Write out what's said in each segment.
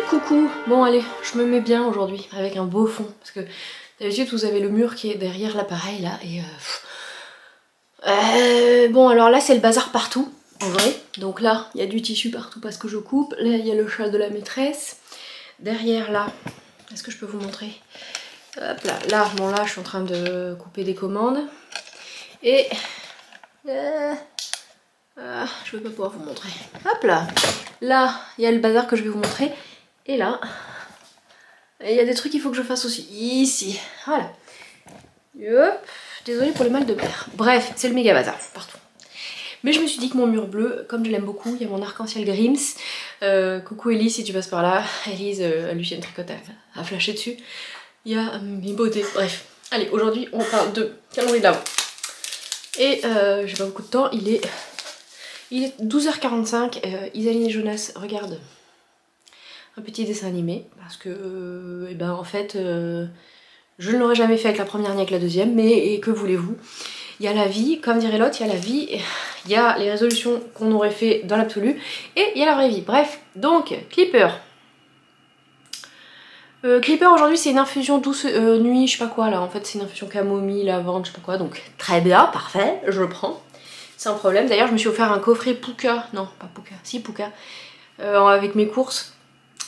Coucou. Bon allez, je me mets bien aujourd'hui avec un beau fond parce que d'habitude vous avez le mur qui est derrière l'appareil là et bon alors là c'est le bazar partout en vrai. Donc là il y a du tissu partout parce que je coupe. Là il y a le châle de la maîtresse. Derrière là, est-ce que je peux vous montrer? Hop là, bon là je suis en train de couper des commandes et je vais pas pouvoir vous montrer. Hop là, là il y a le bazar que je vais vous montrer. Et là, il y a des trucs qu'il faut que je fasse aussi. Ici, voilà. Hop, désolée pour le mal de mer. Bref, c'est le méga bazar partout. Mais je me suis dit que mon mur bleu, comme je l'aime beaucoup, il y a mon arc-en-ciel Grims. Coucou Elise si tu passes par là. Elise, Lucienne Tricotte a flashé dessus. Il y a mes beautés. Bref, allez, aujourd'hui on parle de calendrier de l'Avent. Et j'ai pas beaucoup de temps, il est 12h45. Isaline et Jonas regardent un petit dessin animé parce que et ben en fait je ne l'aurais jamais fait avec la première ni avec la deuxième, mais et que voulez-vous, il y a la vie, comme dirait l'autre, il y a la vie, il y a les résolutions qu'on aurait fait dans l'absolu et il y a la vraie vie. Bref, donc Clipper. Clipper aujourd'hui c'est une infusion douce nuit, je sais pas quoi là, en fait c'est une infusion camomille, lavande, je sais pas quoi, donc très bien, parfait, je le prends, sans problème. D'ailleurs je me suis offert un coffret Pouka, non pas Pouka, si Pouka, avec mes courses.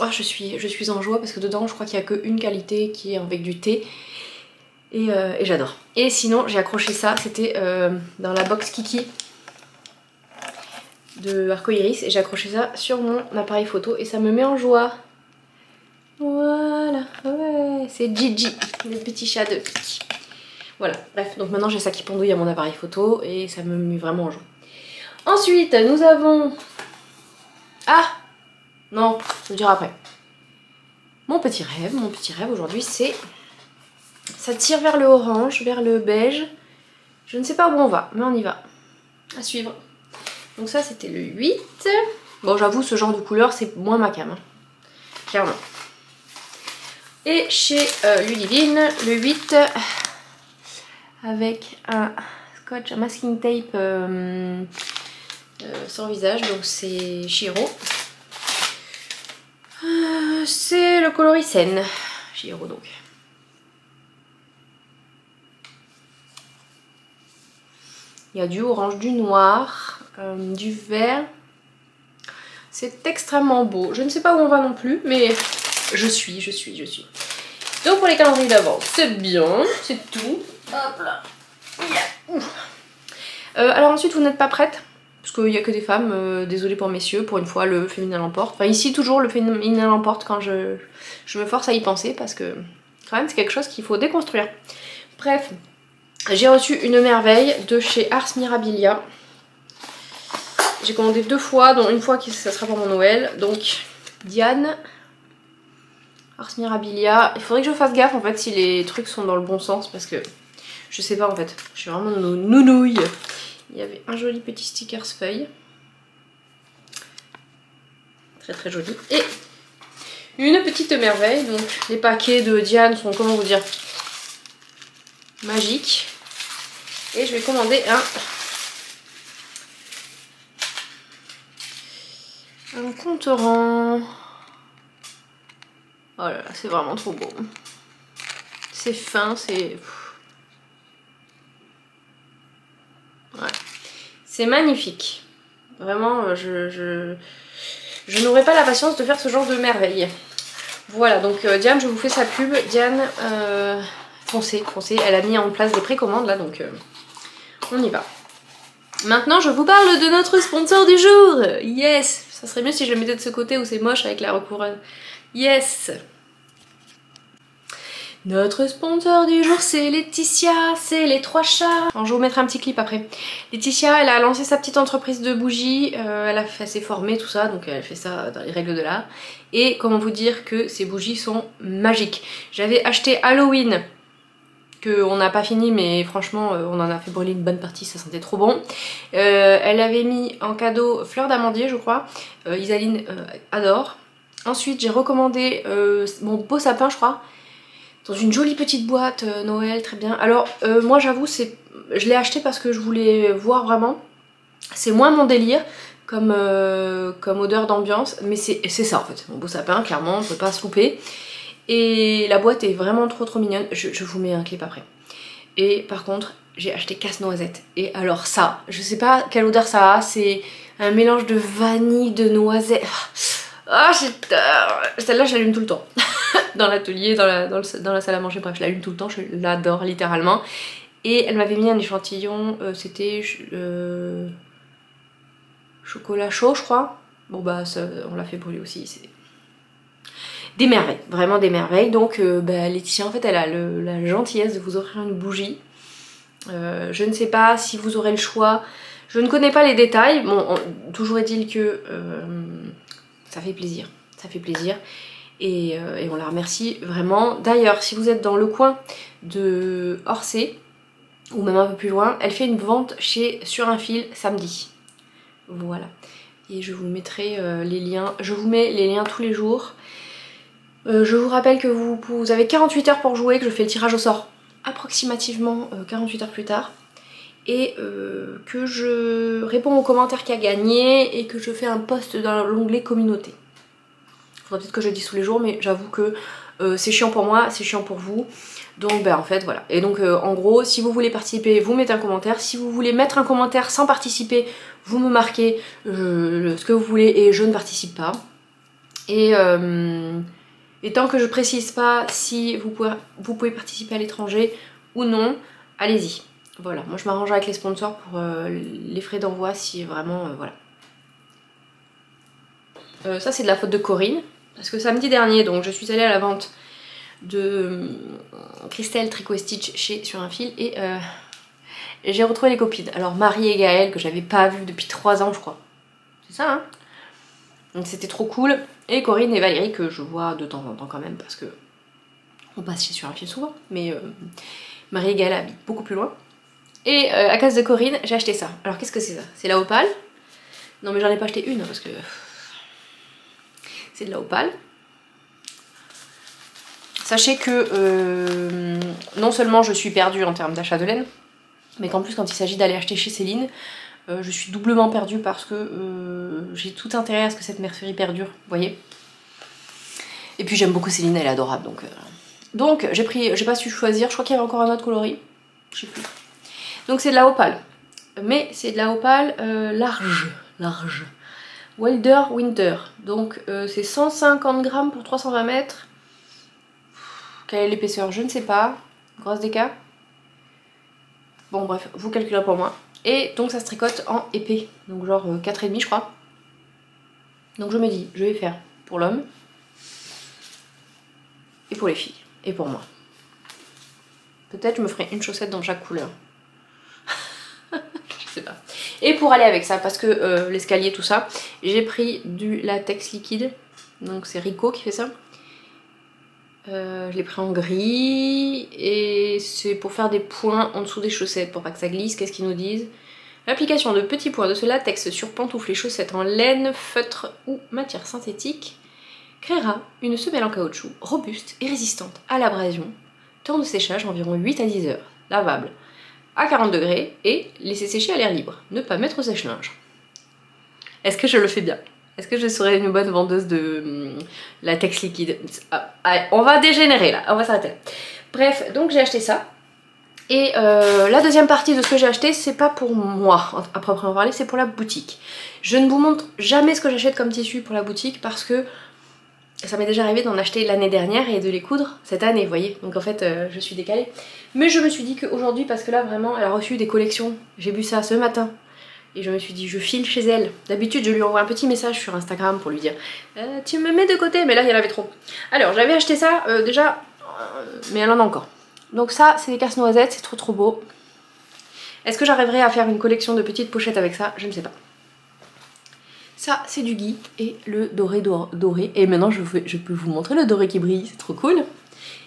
Oh, je suis en joie parce que dedans je crois qu'il n'y a qu'une qualité qui est avec du thé et j'adore. Et sinon j'ai accroché ça, c'était dans la box Kiki de Arcoiris et j'ai accroché ça sur mon appareil photo et ça me met en joie. Voilà, ouais, c'est Gigi, le petit chat de Kiki. Voilà, bref, donc maintenant j'ai ça qui pendouille à mon appareil photo et ça me met vraiment en joie. Ensuite nous avons... Ah non, je vous dirai après. Mon petit rêve aujourd'hui c'est... Ça tire vers le orange, vers le beige. Je ne sais pas où on va, mais on y va. À suivre. Donc ça c'était le 8. Bon j'avoue ce genre de couleur c'est moins ma cam. Hein. Clairement. Et chez Ludivine, le 8 avec un scotch, un masking tape sans visage. Donc c'est Chiro. C'est le coloris Sen, Chiro donc. Il y a du orange, du noir, du vert. C'est extrêmement beau. Je ne sais pas où on va non plus, mais je suis. Donc pour les calendriers d'avant, c'est bien, c'est tout. Hop là. Alors ensuite, vous n'êtes pas prête parce qu'il n'y a que des femmes, désolée pour messieurs, pour une fois le féminin l'emporte. Enfin ici toujours le féminin l'emporte quand je me force à y penser parce que quand même c'est quelque chose qu'il faut déconstruire. Bref, j'ai reçu une merveille de chez Ars Mirabilia. J'ai commandé 2 fois, dont une fois que ça sera pour mon Noël. Donc Diane, Ars Mirabilia. Il faudrait que je fasse gaffe en fait si les trucs sont dans le bon sens parce que je sais pas en fait. Je suis vraiment nounouille. Il y avait un joli petit stickers feuille. Très très joli. Et une petite merveille. Donc les paquets de Diane sont, comment vous dire, magiques. Et je vais commander un compte-rang. Oh là là, c'est vraiment trop beau. C'est fin, c'est... Ouais. C'est magnifique. Vraiment, je n'aurais pas la patience de faire ce genre de merveille. Voilà, donc Diane, je vous fais sa pub. Diane, foncez. Elle a mis en place des précommandes là, donc on y va. Maintenant, je vous parle de notre sponsor du jour. Yes! Ça serait mieux si je le mettais de ce côté où c'est moche avec la recouronne. Yes! Notre sponsor du jour c'est Laetitia, c'est les 3 chats. Alors, je vais vous mettre un petit clip après. Laetitia, elle a lancé sa petite entreprise de bougies, elle s'est formée tout ça, donc elle fait ça dans les règles de l'art. Et comment vous dire que ces bougies sont magiques. J'avais acheté Halloween, qu'on n'a pas fini mais franchement on en a fait brûler une bonne partie, ça sentait trop bon. Elle avait mis en cadeau fleur d'amandier je crois, Isaline adore. Ensuite j'ai recommandé mon beau sapin je crois, dans une jolie petite boîte Noël, très bien. Alors moi j'avoue je l'ai acheté parce que je voulais voir vraiment C'est moins mon délire comme odeur d'ambiance, mais c'est ça en fait. Mon beau sapin, clairement, on peut pas se louper. Et la boîte est vraiment trop mignonne. Je vous mets un clip après. Et par contre, j'ai acheté casse-noisette. Et alors ça, je sais pas quelle odeur ça a, c'est un mélange de vanille, de noisette. Ah, celle-là, je l'allume tout le temps. Dans l'atelier, dans la salle à manger, bref, je l'allume tout le temps, je l'adore littéralement. Et elle m'avait mis un échantillon, c'était chocolat chaud, je crois. Bon bah, ça, on l'a fait brûler aussi, c'est des merveilles, vraiment des merveilles. Donc bah, Laetitia, en fait, elle a la gentillesse de vous offrir une bougie. Je ne sais pas si vous aurez le choix. Je ne connais pas les détails. Bon, toujours est-il que ça fait plaisir. Ça fait plaisir. Et on la remercie vraiment. D'ailleurs, si vous êtes dans le coin de Orsay, ou même un peu plus loin, elle fait une vente chez Sur un fil samedi. Voilà. Et je vous mettrai les liens. Je vous mets les liens tous les jours. Je vous rappelle que vous avez 48 heures pour jouer, que je fais le tirage au sort approximativement 48 heures plus tard. Et que je réponds aux commentaires qui a gagné et que je fais un post dans l'onglet communauté. Faudrait peut-être que je le dise tous les jours, mais j'avoue que c'est chiant pour moi, c'est chiant pour vous. Donc ben en fait voilà. Et donc en gros, si vous voulez participer, vous mettez un commentaire. Si vous voulez mettre un commentaire sans participer, vous me marquez ce que vous voulez et je ne participe pas. Et tant que je précise pas si vous pouvez participer à l'étranger ou non, allez-y. Voilà, moi je m'arrange avec les sponsors pour les frais d'envoi si vraiment, voilà. Ça c'est de la faute de Corinne, parce que samedi dernier, donc je suis allée à la vente de Christelle Tricot et Stitch chez Sur un fil et j'ai retrouvé les copines. Alors Marie et Gaëlle que j'avais pas vues depuis 3 ans je crois. C'est ça hein. Donc c'était trop cool. Et Corinne et Valérie que je vois de temps en temps quand même parce que on passe chez Sur un fil souvent. Mais Marie et Gaëlle habitent beaucoup plus loin. Et à cause de Corinne, j'ai acheté ça. Alors qu'est-ce que c'est ça? C'est la opale. Non mais j'en ai pas acheté une parce que c'est de la opale. Sachez que non seulement je suis perdue en termes d'achat de laine, mais qu'en plus quand il s'agit d'aller acheter chez Céline, je suis doublement perdue parce que j'ai tout intérêt à ce que cette mercerie perdure, vous voyez. Et puis j'aime beaucoup Céline, elle est adorable, donc j'ai pas su choisir, je crois qu'il y avait encore un autre coloris, je sais plus. Donc c'est de la opale, mais c'est de la opale large. Wilder Winter, donc c'est 150 grammes pour 320 mètres. Quelle est l'épaisseur? Je ne sais pas. Grosse déca. Bon bref, vous calculez pour moi. Et donc ça se tricote en épais, donc genre 4,5 je crois. Donc je me dis, je vais faire pour l'homme, et pour les filles, et pour moi. Peut-être je me ferai une chaussette dans chaque couleur. Je sais pas. Et pour aller avec ça, parce que l'escalier tout ça, j'ai pris du latex liquide, donc c'est Rico qui fait ça. Je l'ai pris en gris et c'est pour faire des points en dessous des chaussettes pour pas que ça glisse. Qu'est-ce qu'ils nous disent? L'application de petits points de ce latex sur pantoufles et chaussettes en laine, feutre ou matière synthétique créera une semelle en caoutchouc robuste et résistante à l'abrasion. Temps de séchage environ 8 à 10 heures. Lavable à 40 degrés et laisser sécher à l'air libre. Ne pas mettre au sèche-linge. Est-ce que je le fais bien? Est-ce que je serais une bonne vendeuse de latex liquide? Allez, on va dégénérer là, on va s'arrêter là. Bref, donc j'ai acheté ça. Et la deuxième partie de ce que j'ai acheté, c'est pas pour moi à proprement parler, c'est pour la boutique. Je ne vous montre jamais ce que j'achète comme tissu pour la boutique parce que ça m'est déjà arrivé d'en acheter l'année dernière et de les coudre cette année, vous voyez. Donc en fait, je suis décalée. Mais je me suis dit qu'aujourd'hui, parce que là vraiment, elle a reçu des collections. J'ai vu ça ce matin. Et je me suis dit, je file chez elle. D'habitude, je lui envoie un petit message sur Instagram pour lui dire tu me mets de côté, mais là, il y en avait trop. Alors, j'avais acheté ça déjà, mais elle en a encore. Donc ça, c'est des casse-noisettes, c'est trop beau. Est-ce que j'arriverai à faire une collection de petites pochettes avec ça? Je ne sais pas. Ça, c'est du gui et le doré. Et maintenant, je peux vous montrer le doré qui brille, c'est trop cool.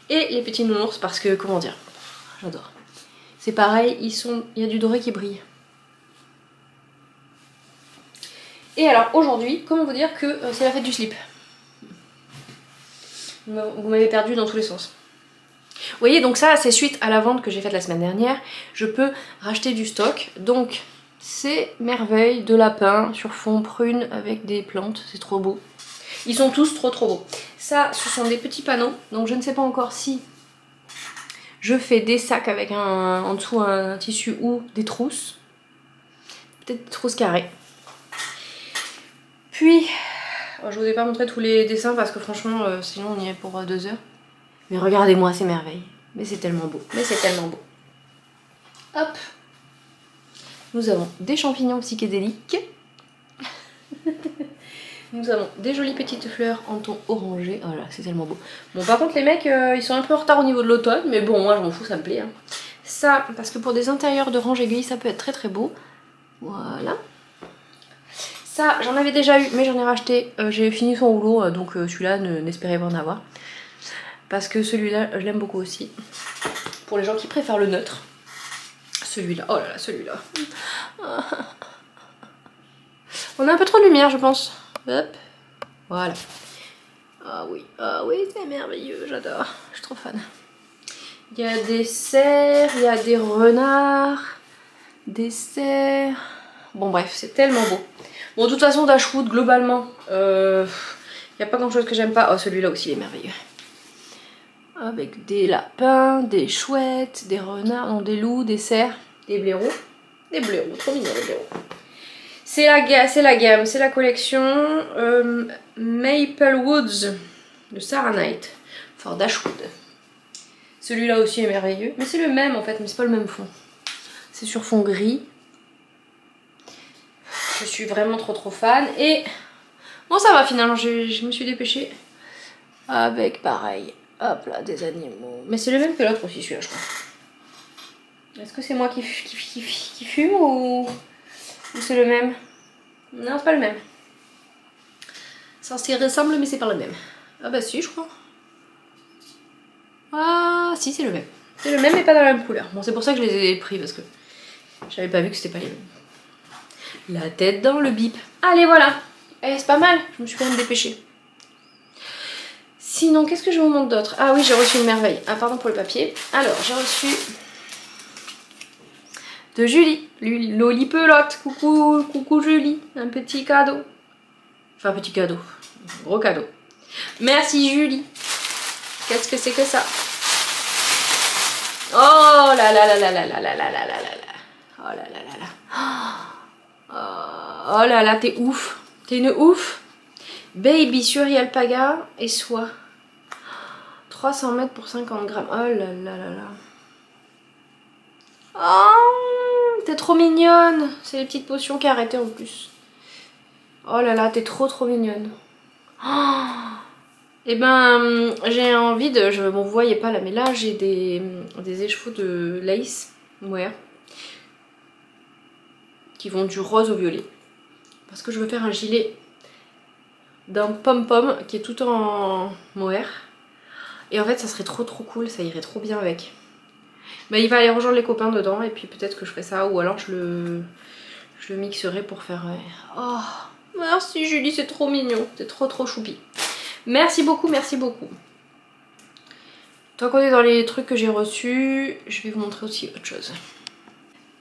Et les petits nounours, parce que, comment dire, j'adore. C'est pareil, il y a du doré qui brille. Et alors aujourd'hui, comment vous dire que c'est la fête du slip? Vous m'avez perdu dans tous les sens. Vous voyez, donc ça c'est suite à la vente que j'ai faite la semaine dernière. Je peux racheter du stock, donc C'est merveille de lapin sur fond prune avec des plantes, c'est trop beau. Ils sont tous trop beaux. Ça, ce sont des petits panneaux, donc je ne sais pas encore si je fais des sacs avec en dessous un tissu ou des trousses. Peut-être des trousses carrées. Puis, je vous ai pas montré tous les dessins parce que franchement, sinon on y est pour 2 heures. Mais regardez-moi ces merveilles. Mais c'est tellement beau. Mais c'est tellement beau. Hop. Nous avons des champignons psychédéliques. Nous avons des jolies petites fleurs en ton orangé. Oh là, c'est tellement beau. Bon, par contre, les mecs, ils sont un peu en retard au niveau de l'automne. Mais bon, moi, je m'en fous, ça me plaît. Hein. Ça, parce que pour des intérieurs de range aiguille, ça peut être très beau. Voilà. Ça, j'en avais déjà eu, mais j'en ai racheté. J'ai fini son rouleau, donc celui-là, n'espérez pas en avoir. Parce que celui-là, je l'aime beaucoup aussi. Pour les gens qui préfèrent le neutre. Celui-là, oh là là, celui-là. On a un peu trop de lumière, je pense. Hop, voilà. Ah oui, c'est merveilleux, j'adore. Je suis trop fan. Il y a des cerfs, il y a des renards, des cerfs. Bon bref, c'est tellement beau. Bon, de toute façon, Dashwood, globalement, il n'y a pas grand-chose que j'aime pas. Oh, celui-là aussi, il est merveilleux. Avec des lapins, des chouettes, des renards, non, des loups, des cerfs, des blaireaux. Des blaireaux, trop mignon les blaireaux. C'est la gamme, c'est la collection Maple Woods de Sarah Knight for Dashwood. Celui-là aussi est merveilleux, mais c'est le même en fait, mais c'est pas le même fond. C'est sur fond gris. Je suis vraiment trop fan et bon ça va finalement, je me suis dépêchée avec pareil, hop là, des animaux. Mais c'est le même que l'autre aussi celui-là je crois. Est-ce que c'est moi qui fume ou c'est le même? Non, c'est pas le même. Ça s'y ressemble, mais c'est pas le même. Ah bah si, je crois. Ah si, c'est le même. C'est le même, mais pas dans la même couleur. Bon, c'est pour ça que je les ai pris, parce que j'avais pas vu que c'était pas les mêmes. La tête dans le bip. Allez, voilà. Eh, c'est pas mal. Je me suis quand même dépêchée. Sinon, qu'est-ce que je vous montre d'autre? Ah oui, j'ai reçu une merveille. Ah, pardon pour le papier. Alors, j'ai reçu... de Julie, Lolipelote, coucou Julie, un petit cadeau. Enfin, un petit cadeau, un gros cadeau. Merci Julie. Qu'est-ce que c'est que ça? Oh là là là là là là là là là là là. Oh là là là là. Oh là là, t'es ouf. T'es une ouf. Baby Suri Alpaga et soie. 300 mètres pour 50 grammes. Oh là là là là. Oh, t'es trop mignonne. C'est les petites potions qui a arrêté en plus. Oh là là, t'es trop mignonne. Oh. Et ben, j'ai envie de... Bon, vous voyez pas là, mais là, j'ai des écheveaux de lace mohair qui vont du rose au violet. Parce que je veux faire un gilet d'un pom-pom qui est tout en mohair. Et en fait, ça serait trop cool, ça irait trop bien avec. Bah, il va aller rejoindre les copains dedans et puis peut-être que je ferai ça ou alors je le mixerai pour faire... Oh, merci Julie, c'est trop mignon, c'est trop choupi. Merci beaucoup, merci beaucoup. Tant qu'on est dans les trucs que j'ai reçus, je vais vous montrer aussi autre chose.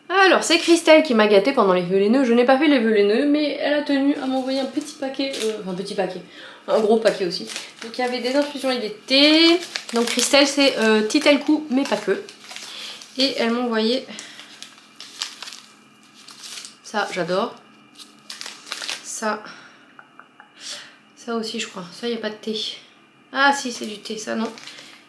Alors, c'est Christelle qui m'a gâtée pendant les vœux laineux. Je n'ai pas fait les vœux laineux, mais elle a tenu à m'envoyer un petit paquet, un gros paquet aussi. Donc il y avait des infusions et des thés. Donc Christelle, c'est Titelcou, mais pas que. Et elle m'a envoyé ça, j'adore. Ça aussi, je crois. Ça, il n'y a pas de thé. Ah si, c'est du thé, ça non.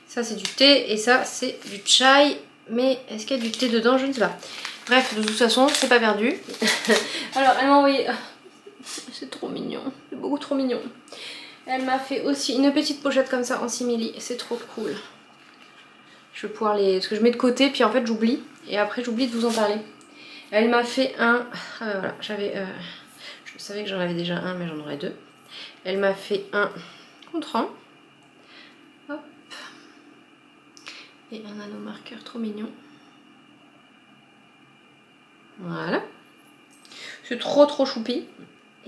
Ça, c'est du thé et ça, c'est du chai. Mais est-ce qu'il y a du thé dedans? Je ne sais pas. Bref, de toute façon, c'est pas perdu. Alors, elle m'a envoyé... C'est trop mignon. C'est beaucoup trop mignon. Elle m'a fait aussi une petite pochette comme ça en simili. C'est trop cool. Je vais pouvoir les... Parce que je mets de côté, puis en fait, j'oublie. Et après, j'oublie de vous en parler. Elle m'a fait un... Ah ben voilà, j'avais... Je savais que j'en avais déjà un, mais j'en aurais deux. Elle m'a fait un contre-rang. Hop. Et un anneau marqueur trop mignon. Voilà. C'est trop choupi.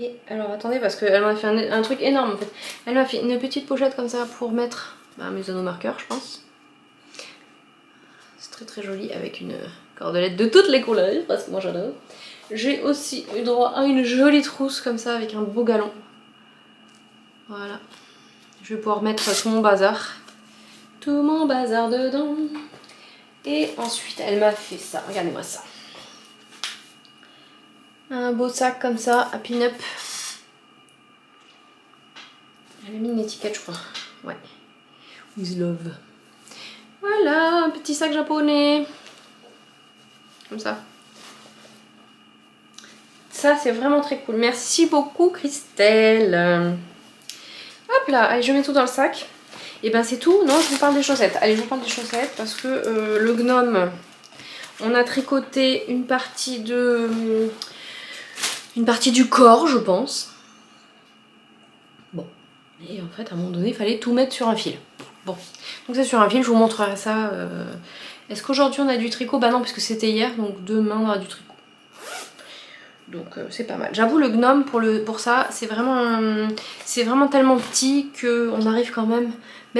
Et alors attendez, parce qu'elle m'a fait un truc énorme en fait. Elle m'a fait une petite pochette comme ça pour mettre mes anneaux marqueurs, je pense. C'est très joli avec une cordelette de toutes les couleurs parce que moi j'adore. J'ai aussi eu droit à une jolie trousse comme ça avec un beau galon. Voilà. Je vais pouvoir mettre tout mon bazar. Tout mon bazar dedans. Et ensuite elle m'a fait ça. Regardez-moi ça. Un beau sac comme ça à pin-up. Elle a mis une étiquette je crois. Ouais. With love. Voilà, un petit sac japonais. Comme ça. Ça c'est vraiment très cool. Merci beaucoup Christelle. Hop là, allez je mets tout dans le sac. Et ben c'est tout. Non, je vous parle des chaussettes. Allez, je vous parle des chaussettes parce que le gnome, on a tricoté une partie du corps, je pense. Bon. Et en fait, à un moment donné, il fallait tout mettre sur un fil. Bon. Donc c'est sur un fil, je vous montrerai ça. Est-ce qu'aujourd'hui on a du tricot? Bah non, puisque c'était hier, donc demain on aura du tricot. Donc c'est pas mal. J'avoue le gnome pour ça, c'est vraiment tellement petit qu'on arrive quand même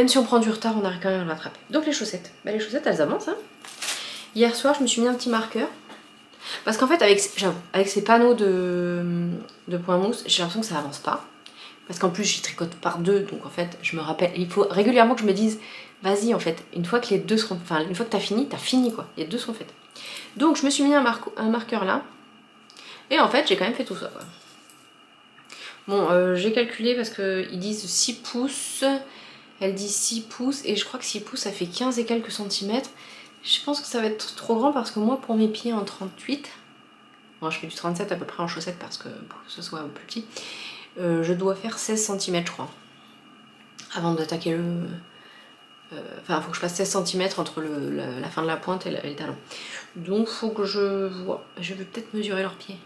si on prend du retard, on arrive quand même à le rattraper. Donc les chaussettes, bah, les chaussettes elles avancent. Hein. Hier soir je me suis mis un petit marqueur. Parce qu'en fait avec ces panneaux de point mousse, j'ai l'impression que ça avance pas. Parce qu'en plus j'y tricote par deux, donc en fait je me rappelle, il faut régulièrement que je me dise, vas-y en fait, une fois que les deux seront, enfin une fois que t'as fini quoi, les deux sont faites. Donc je me suis mis un marqueur là. Et en fait j'ai quand même fait tout ça quoi. Bon j'ai calculé parce qu'ils disent 6 pouces, elle dit 6 pouces et je crois que 6 pouces ça fait 15 et quelques centimètres. Je pense que ça va être trop grand parce que moi pour mes pieds en 38, bon je fais du 37 à peu près en chaussettes parce que pour que ce soit plus petit, je dois faire 16 cm je crois. Avant d'attaquer le... Enfin, il faut que je fasse 16 cm entre la fin de la pointe et le talon. Donc, faut que je vois. Je vais peut-être mesurer leurs pieds.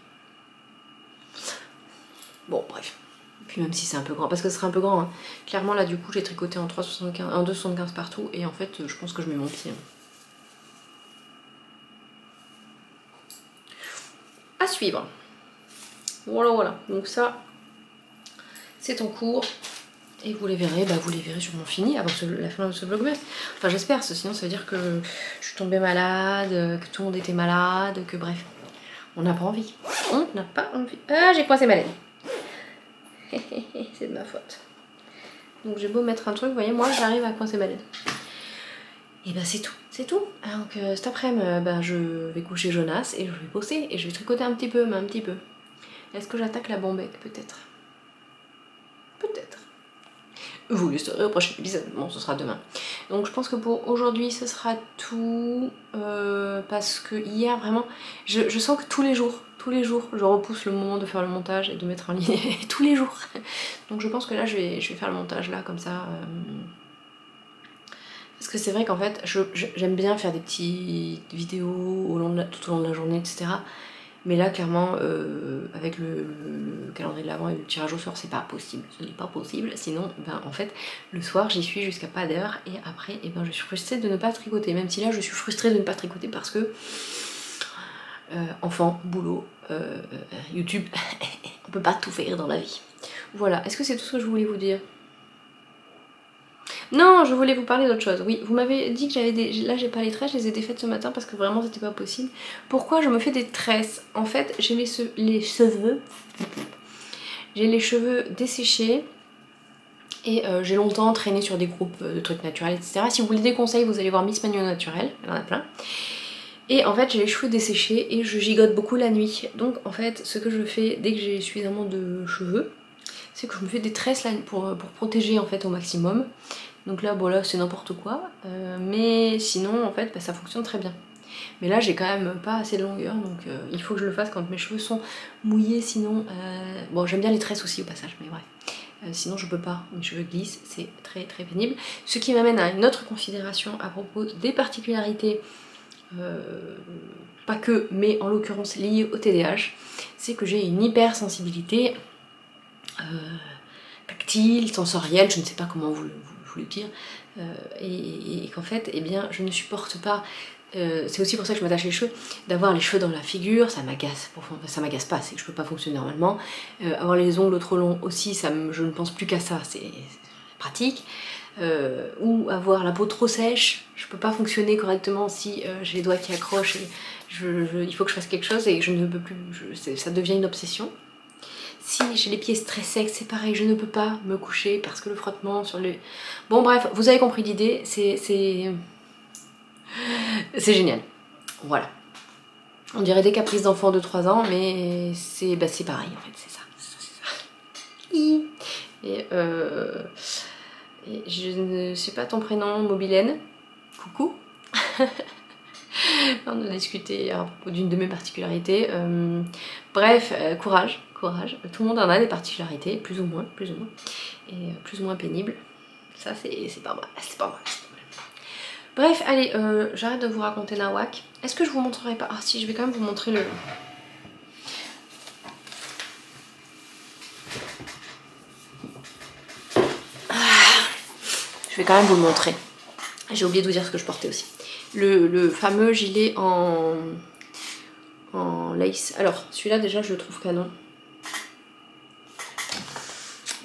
Bon, bref. Puis même si c'est un peu grand, parce que ce sera un peu grand. Hein. Clairement, là, du coup, j'ai tricoté en 3,75, en 2,75 partout. Et en fait, je pense que je mets mon pied. À suivre. Voilà, voilà. Donc ça, c'est en cours. Et vous les verrez, bah vous les verrez sur mon fini avant la fin de ce vlogmas. Enfin j'espère, sinon ça veut dire que je suis tombée malade, que tout le monde était malade, que bref. On n'a pas envie. On n'a pas envie. Ah j'ai coincé ma laine. C'est de ma faute. Donc j'ai beau mettre un truc, vous voyez, moi j'arrive à coincer ma laine. Et bah c'est tout, c'est tout. Donc cet après-midi, bah, je vais coucher Jonas et je vais bosser et je vais tricoter un petit peu, mais un petit peu. Est-ce que j'attaque la bombec peut-être? Peut-être. Vous le saurez au prochain épisode, bon ce sera demain. Donc je pense que pour aujourd'hui ce sera tout, parce que hier vraiment, je sens que tous les jours, je repousse le moment de faire le montage et de mettre en ligne, tous les jours. Donc je pense que là je vais faire le montage là comme ça, parce que c'est vrai qu'en fait j'aime bien faire des petites vidéos tout au long de la journée, etc. Mais là, clairement, avec le calendrier de l'avant et le tirage au sort, c'est pas possible. Ce n'est pas possible. Sinon, ben, en fait, le soir, j'y suis jusqu'à pas d'heure. Et après, eh ben, je suis frustrée de ne pas tricoter. Même si là, je suis frustrée de ne pas tricoter parce que enfant, boulot, YouTube, on peut pas tout faire dans la vie. Voilà. Est-ce que c'est tout ce que je voulais vous dire ? Non, je voulais vous parler d'autre chose. Oui, vous m'avez dit que j'avais des... Là, j'ai pas les tresses, je les ai défaites ce matin parce que vraiment, c'était pas possible. Pourquoi je me fais des tresses? En fait, j'ai les cheveux... J'ai les cheveux desséchés et j'ai longtemps traîné sur des groupes de trucs naturels, etc. Si vous voulez des conseils, vous allez voir Miss Magno Naturel, elle en a plein. Et en fait, j'ai les cheveux desséchés et je gigote beaucoup la nuit. Donc, en fait, ce que je fais dès que j'ai suffisamment de cheveux, c'est que je me fais des tresses là, pour protéger en fait au maximum. Donc là, bon là c'est n'importe quoi, mais sinon en fait bah, ça fonctionne très bien. Mais là j'ai quand même pas assez de longueur, donc il faut que je le fasse quand mes cheveux sont mouillés, sinon... Bon j'aime bien les tresses aussi au passage, mais bref. Sinon je peux pas, mes cheveux glissent, c'est très très pénible. Ce qui m'amène à une autre considération à propos des particularités, pas que, mais en l'occurrence liées au TDAH, c'est que j'ai une hypersensibilité tactile, sensorielle, je ne sais pas comment vous le dire, et qu'en fait, eh bien, je ne supporte pas, c'est aussi pour ça que je m'attache les cheveux, d'avoir les cheveux dans la figure, ça m'agace pas, c'est que je peux pas fonctionner normalement, avoir les ongles trop longs aussi, je ne pense plus qu'à ça, c'est pratique, ou avoir la peau trop sèche, je peux pas fonctionner correctement si j'ai les doigts qui accrochent et Il faut que je fasse quelque chose et je ne peux plus, ça devient une obsession. Si j'ai les pieds très secs, c'est pareil, je ne peux pas me coucher parce que le frottement sur le... Bon bref, vous avez compris l'idée, c'est génial. Voilà. On dirait des caprices d'enfants de 3 ans, mais c'est pareil en fait, c'est ça. Et je ne sais pas ton prénom, Mobilène. Coucou. On a discuté à propos d'une de mes particularités. Bref, courage. Tout le monde en a des particularités, plus ou moins, et plus ou moins pénibles. Ça c'est pas mal, Bref, allez, j'arrête de vous raconter Nawak. Est-ce que je vous montrerai pas? Ah si, je vais quand même vous montrer le... Je vais quand même vous le montrer. J'ai oublié de vous dire ce que je portais aussi. Le fameux gilet en lace. Alors, celui-là déjà, je le trouve canon.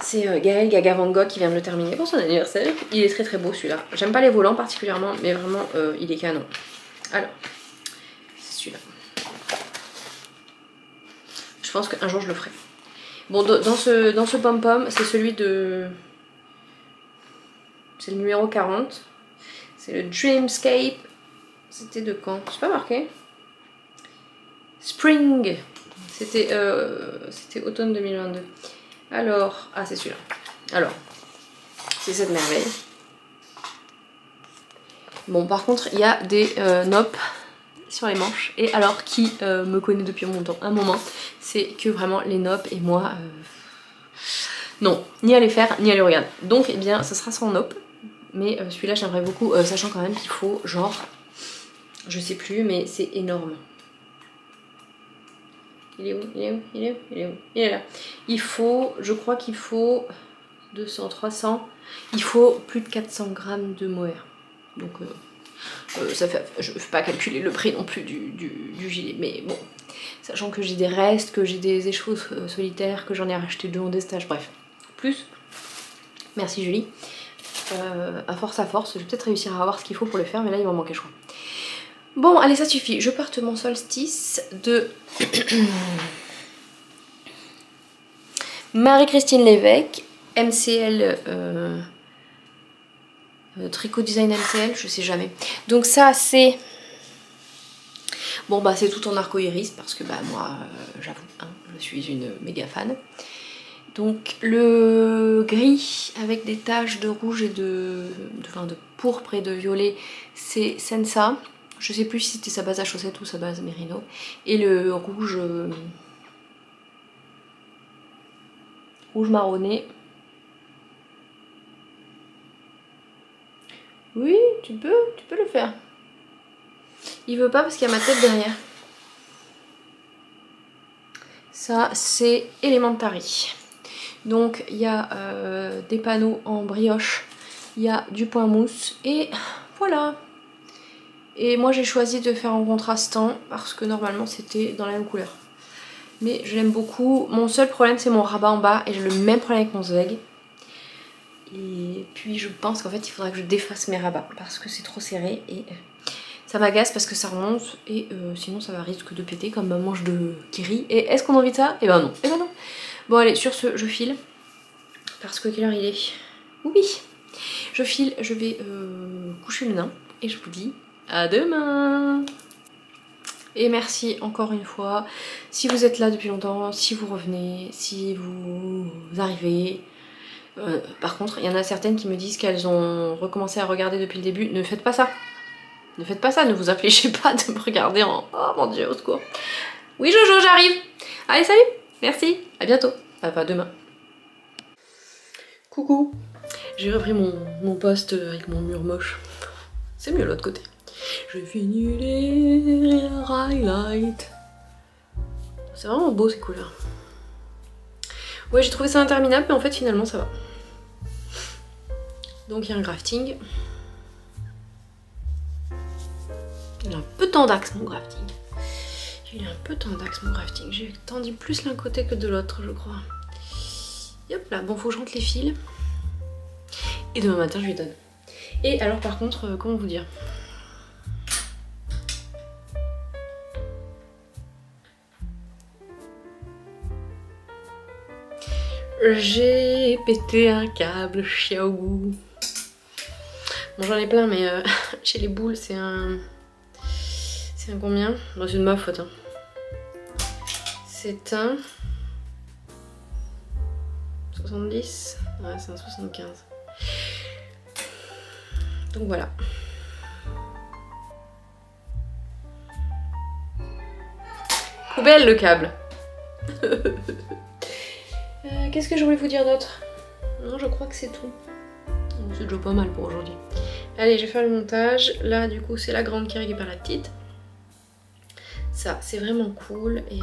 C'est Gaël Gaga Van Gogh qui vient de le terminer pour son anniversaire. Il est très beau celui-là. J'aime pas les volants particulièrement, mais vraiment, il est canon. Alors, c'est celui-là. Je pense qu'un jour je le ferai. Bon, dans ce pom-pom, c'est celui de... C'est le numéro 40. C'est le Dreamscape. C'était de quand? C'est pas marqué. Spring. C'était automne 2022. Alors, ah c'est celui-là. Alors, c'est cette merveille. Bon, par contre, il y a des noppes sur les manches. Et alors, qui me connaît depuis un moment, c'est que vraiment les noppes et moi, non, ni à les faire, ni à les regarder. Donc, eh bien, ce sera sans noppes. Mais celui-là, j'aimerais beaucoup, sachant quand même qu'il faut, genre, je sais plus, mais c'est énorme. Il est où? Il est là. Il faut, je crois qu'il faut 200, 300. Il faut plus de 400 grammes de mohair. Donc, ça fait, je ne vais pas calculer le prix non plus du gilet. Mais bon, sachant que j'ai des restes, que j'ai des échos solitaires, que j'en ai racheté 2 en des stages, bref. Plus. Merci Julie. À force, je vais peut-être réussir à avoir ce qu'il faut pour le faire, mais là il m'en manquait, je crois. Bon, allez, ça suffit. Je porte mon solstice de Marie-Christine Lévesque, MCL, Tricot Design MCL, je sais jamais. Donc ça, c'est... Bon, bah c'est tout en arco-iris, parce que bah moi, j'avoue, hein, je suis une méga fan. Donc le gris avec des taches de rouge et de pourpre et de violet, c'est Sensa. Je sais plus si c'était sa base à chaussettes ou sa base Merino. Et le rouge marronné. Oui, tu peux le faire. Il veut pas parce qu'il y a ma tête derrière. Ça, c'est Elementary. Donc il y a des panneaux en brioche, il y a du point mousse et voilà. Et moi j'ai choisi de faire en contrastant parce que normalement c'était dans la même couleur. Mais je l'aime beaucoup. Mon seul problème c'est mon rabat en bas et j'ai le même problème avec mon zeg. Et puis je pense qu'en fait il faudra que je défasse mes rabats parce que c'est trop serré et ça m'agace parce que ça remonte et sinon ça va risque de péter comme ma manche de Kiri. Et est-ce qu'on a envie de ça? Eh ben non, eh ben non. Bon allez, sur ce, je file. Parce que quelle heure il est? Oui, je file, je vais coucher le nain. Et je vous dis à demain. Et merci encore une fois. Si vous êtes là depuis longtemps, si vous revenez, si vous arrivez. Par contre, il y en a certaines qui me disent qu'elles ont recommencé à regarder depuis le début. Ne faites pas ça. Ne faites pas ça, ne vous affligez pas de me regarder en... Oh mon dieu, au secours. Oui Jojo, j'arrive. Allez, salut. Merci, à bientôt. Enfin, demain. Coucou. J'ai repris mon poste avec mon mur moche. C'est mieux l'autre côté. J'ai fini les highlights. C'est vraiment beau ces couleurs. Ouais, j'ai trouvé ça interminable, mais en fait finalement ça va. Donc il y a un grafting. Il a un peu tendax mon grafting. J'ai tendu plus l'un côté que de l'autre, je crois. Et hop là, bon, faut que je rentre les fils. Et demain matin, je lui donne. Et alors, par contre, comment vous dire? J'ai pété un câble Xiaogu. Bon, j'en ai plein, mais chez les boules, c'est un... C'est un combien? Bon, c'est de ma faute. Hein. C'est un... 70? Ouais, c'est un 75. Donc voilà. Poubelle le câble. Qu'est-ce que je voulais vous dire d'autre? Non, je crois que c'est tout. C'est déjà pas mal pour aujourd'hui. Allez, je vais faire le montage. Là, du coup, c'est la grande qui récupère la petite. Ça, c'est vraiment cool. Et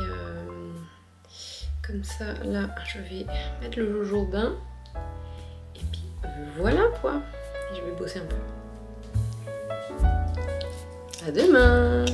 comme ça, là, je vais mettre le jojo au bain. Et puis, voilà quoi. Et je vais bosser un peu. À demain!